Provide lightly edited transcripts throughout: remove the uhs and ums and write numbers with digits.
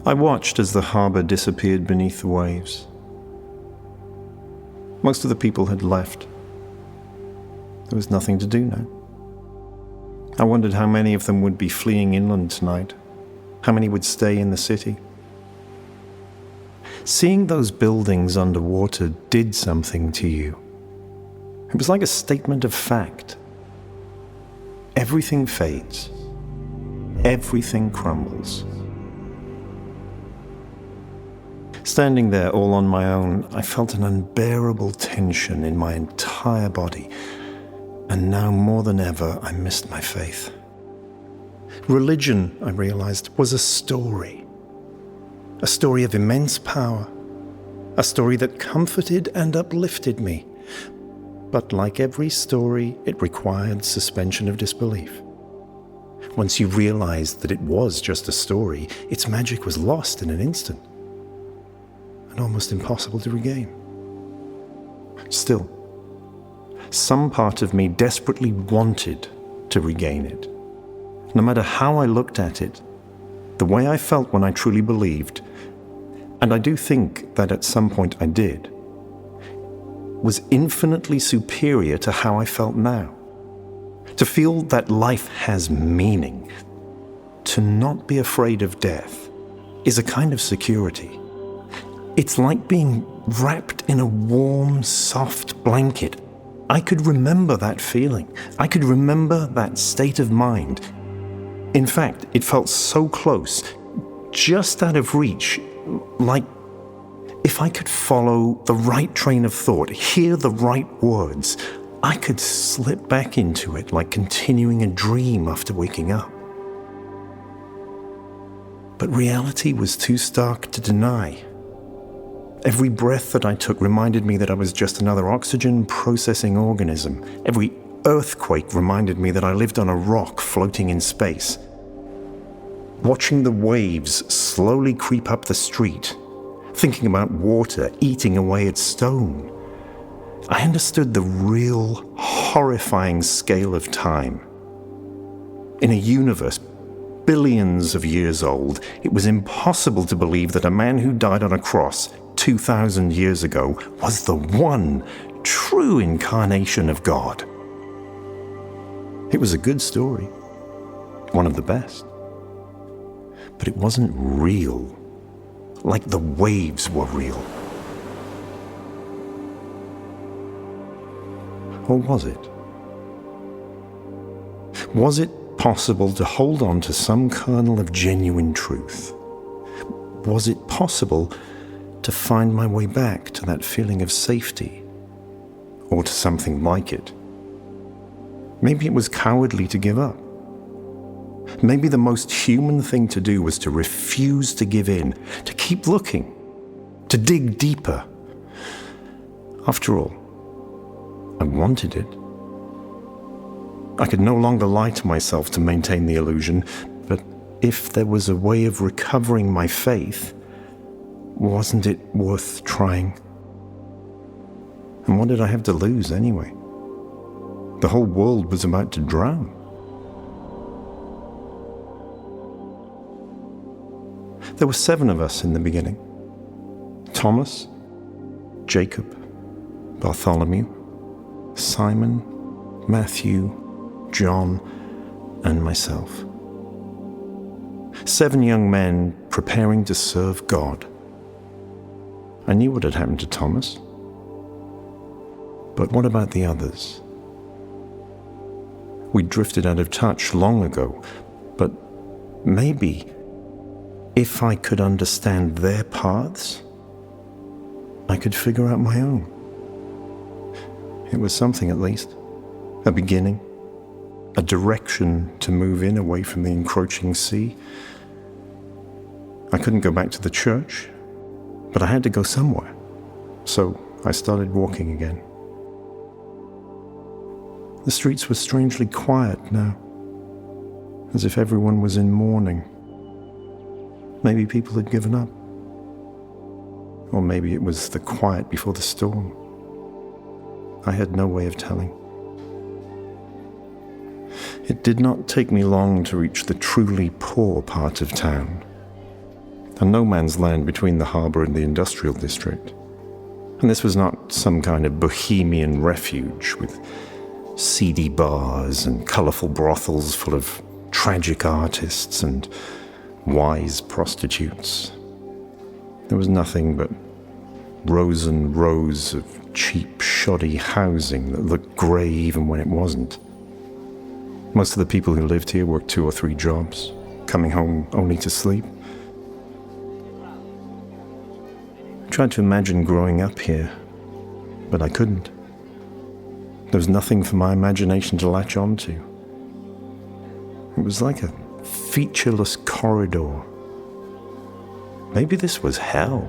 I watched as the harbour disappeared beneath the waves. Most of the people had left. There was nothing to do now. I wondered how many of them would be fleeing inland tonight, how many would stay in the city. Seeing those buildings underwater did something to you. It was like a statement of fact. Everything fades. Everything crumbles. Standing there all on my own, I felt an unbearable tension in my entire body, and now more than ever I missed my faith. Religion, I realized, was a story of immense power, a story that comforted and uplifted me. But like every story, it required suspension of disbelief. Once you realized that it was just a story, its magic was lost in an instant, and almost impossible to regain. Still, some part of me desperately wanted to regain it. No matter how I looked at it, the way I felt when I truly believed, and I do think that at some point I did, was infinitely superior to how I felt now. To feel that life has meaning, to not be afraid of death, is a kind of security. It's like being wrapped in a warm, soft blanket. I could remember that feeling. I could remember that state of mind. In fact, it felt so close, just out of reach, like if I could follow the right train of thought, hear the right words, I could slip back into it like continuing a dream after waking up. But reality was too stark to deny. Every breath that I took reminded me that I was just another oxygen-processing organism. Every earthquake reminded me that I lived on a rock floating in space. Watching the waves slowly creep up the street, thinking about water eating away at stone, I understood the real, horrifying scale of time. In a universe billions of years old, it was impossible to believe that a man who died on a cross 2,000 years ago was the one true incarnation of God. It was a good story, one of the best. But it wasn't real, like the waves were real. Or was it? Was it possible to hold on to some kernel of genuine truth? Was it possible to find my way back to that feeling of safety, or to something like it? Maybe it was cowardly to give up. Maybe the most human thing to do was to refuse to give in, to keep looking, to dig deeper. After all, I wanted it. I could no longer lie to myself to maintain the illusion, but if there was a way of recovering my faith, wasn't it worth trying? And what did I have to lose anyway? The whole world was about to drown. There were 7 of us in the beginning. Thomas, Jacob, Bartholomew, Simon, Matthew, John, and myself. 7 young men preparing to serve God. I knew what had happened to Thomas. But what about the others? We drifted out of touch long ago, but maybe if I could understand their paths, I could figure out my own. It was something, at least. A beginning. A direction to move in away from the encroaching sea. I couldn't go back to the church, but I had to go somewhere. So I started walking again. The streets were strangely quiet now, as if everyone was in mourning. Maybe people had given up. Or maybe it was the quiet before the storm. I had no way of telling. It did not take me long to reach the truly poor part of town, a no-man's land between the harbour and the industrial district. And this was not some kind of bohemian refuge with seedy bars and colourful brothels full of tragic artists and wise prostitutes. There was nothing but rows and rows of cheap, shoddy housing that looked grey even when it wasn't. Most of the people who lived here worked 2 or 3 jobs, coming home only to sleep. I tried to imagine growing up here, but I couldn't. There was nothing for my imagination to latch onto. It was like a featureless corridor. Maybe this was hell.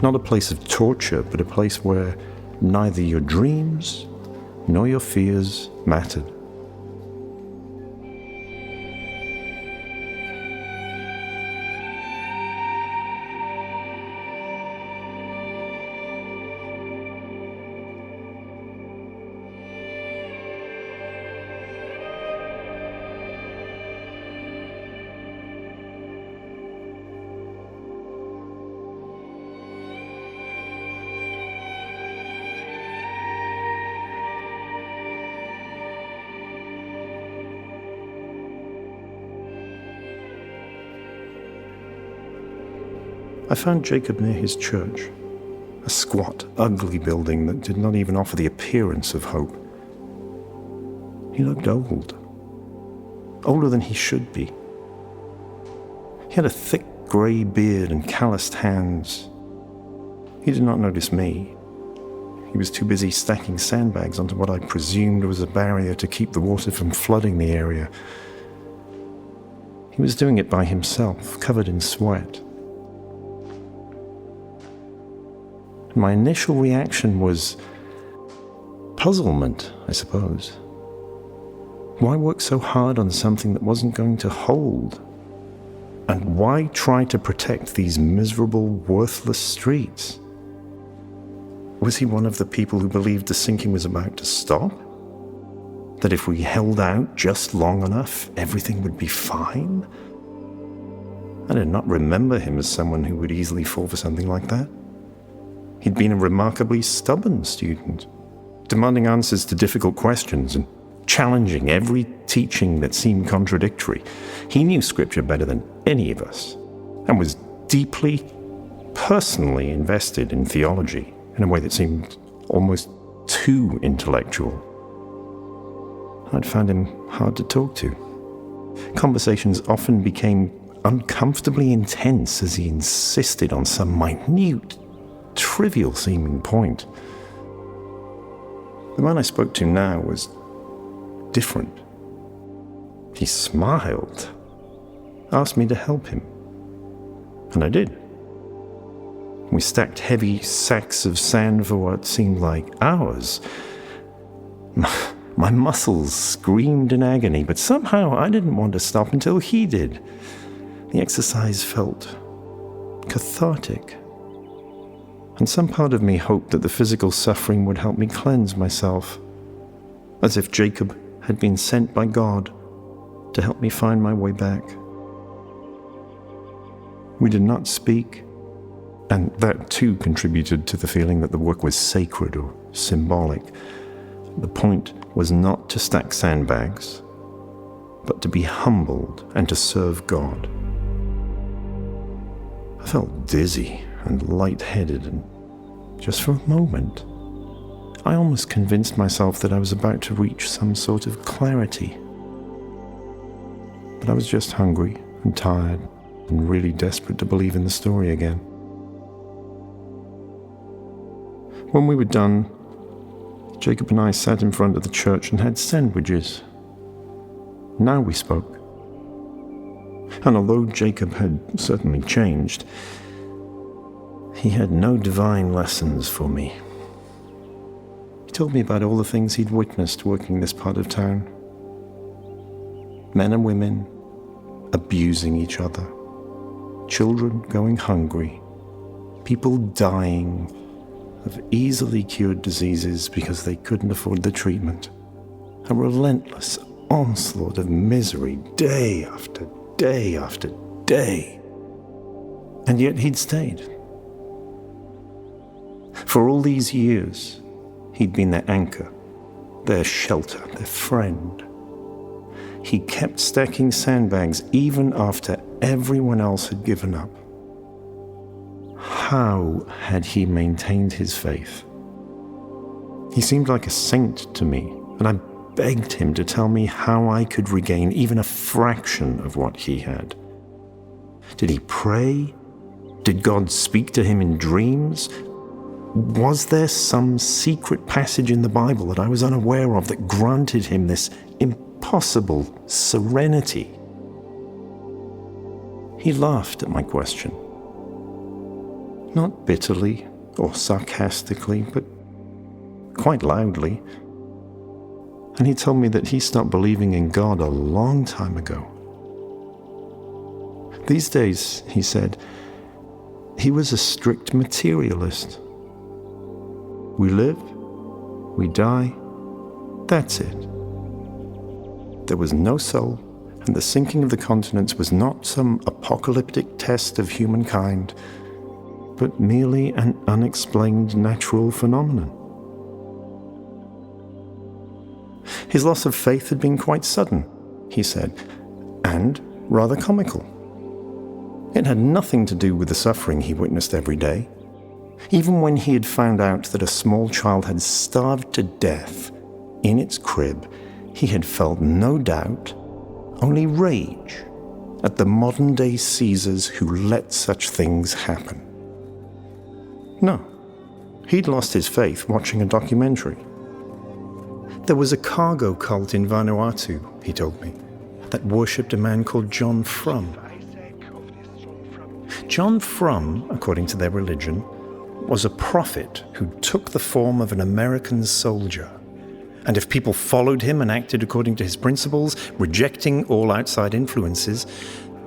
Not a place of torture, but a place where neither your dreams nor your fears mattered. I found Jacob near his church, a squat, ugly building that did not even offer the appearance of hope. He looked old, older than he should be. He had a thick grey beard and calloused hands. He did not notice me. He was too busy stacking sandbags onto what I presumed was a barrier to keep the water from flooding the area. He was doing it by himself, covered in sweat. My initial reaction was puzzlement, I suppose. Why work so hard on something that wasn't going to hold? And why try to protect these miserable, worthless streets? Was he one of the people who believed the sinking was about to stop? That if we held out just long enough, everything would be fine? I did not remember him as someone who would easily fall for something like that. He'd been a remarkably stubborn student, demanding answers to difficult questions and challenging every teaching that seemed contradictory. He knew scripture better than any of us and was deeply, personally invested in theology in a way that seemed almost too intellectual. I'd found him hard to talk to. Conversations often became uncomfortably intense as he insisted on some minute, trivial-seeming point. The man I spoke to now was different. He smiled, asked me to help him, and I did. We stacked heavy sacks of sand for what seemed like hours. My muscles screamed in agony, but somehow I didn't want to stop until he did. The exercise felt cathartic. And some part of me hoped that the physical suffering would help me cleanse myself, as if Jacob had been sent by God to help me find my way back. We did not speak, and that too contributed to the feeling that the work was sacred or symbolic. The point was not to stack sandbags, but to be humbled and to serve God. I felt dizzy and light-headed, and just for a moment, I almost convinced myself that I was about to reach some sort of clarity. But I was just hungry and tired and really desperate to believe in the story again. When we were done, Jacob and I sat in front of the church and had sandwiches. Now we spoke. And although Jacob had certainly changed, he had no divine lessons for me. He told me about all the things he'd witnessed working this part of town. Men and women abusing each other, children going hungry, people dying of easily cured diseases because they couldn't afford the treatment. A relentless onslaught of misery day after day after day. And yet he'd stayed. For all these years, he'd been their anchor, their shelter, their friend. He kept stacking sandbags even after everyone else had given up. How had he maintained his faith? He seemed like a saint to me, and I begged him to tell me how I could regain even a fraction of what he had. Did he pray? Did God speak to him in dreams? Was there some secret passage in the Bible that I was unaware of that granted him this impossible serenity? He laughed at my question. Not bitterly or sarcastically, but quite loudly. And he told me that he stopped believing in God a long time ago. These days, he said, he was a strict materialist. We live, we die, that's it. There was no soul, and the sinking of the continents was not some apocalyptic test of humankind, but merely an unexplained natural phenomenon. His loss of faith had been quite sudden, he said, and rather comical. It had nothing to do with the suffering he witnessed every day. Even when he had found out that a small child had starved to death in its crib, he had felt no doubt, only rage at the modern-day Caesars who let such things happen. No, he'd lost his faith watching a documentary. There was a cargo cult in Vanuatu, he told me, that worshipped a man called John Frum. John Frum, according to their religion, was a prophet who took the form of an American soldier. And if people followed him and acted according to his principles, rejecting all outside influences,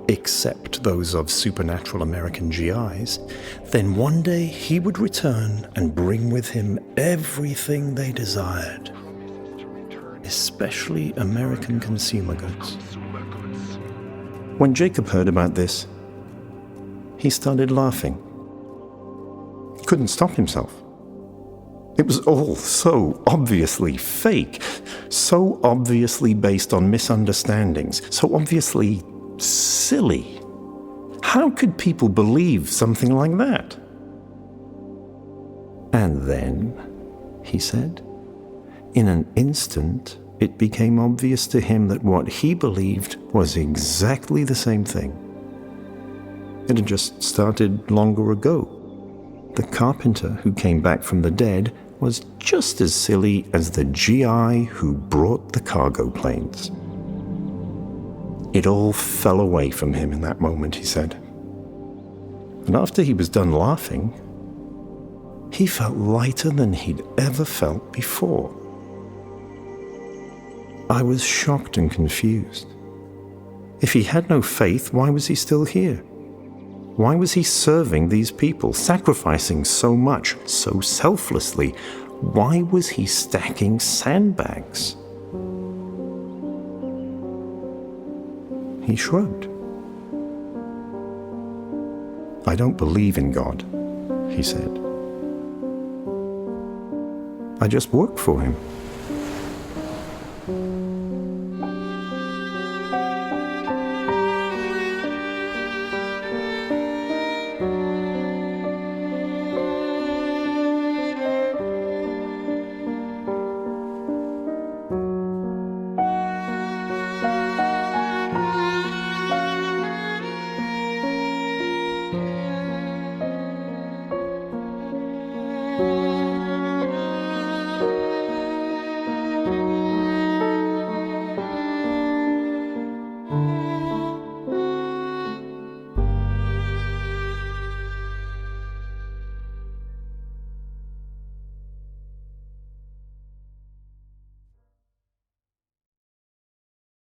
except those of supernatural American GIs, then one day he would return and bring with him everything they desired, especially American consumer goods. When Jacob heard about this, he started laughing. He couldn't stop himself. It was all so obviously fake, so obviously based on misunderstandings, so obviously silly. How could people believe something like that? And then, he said, in an instant, it became obvious to him that what he believed was exactly the same thing. It had just started longer ago. The carpenter who came back from the dead was just as silly as the GI who brought the cargo planes. It all fell away from him in that moment, he said. And after he was done laughing, he felt lighter than he'd ever felt before. I was shocked and confused. If he had no faith, why was he still here? Why was he serving these people, sacrificing so much, so selflessly? Why was he stacking sandbags? He shrugged. I don't believe in God, he said. I just work for him.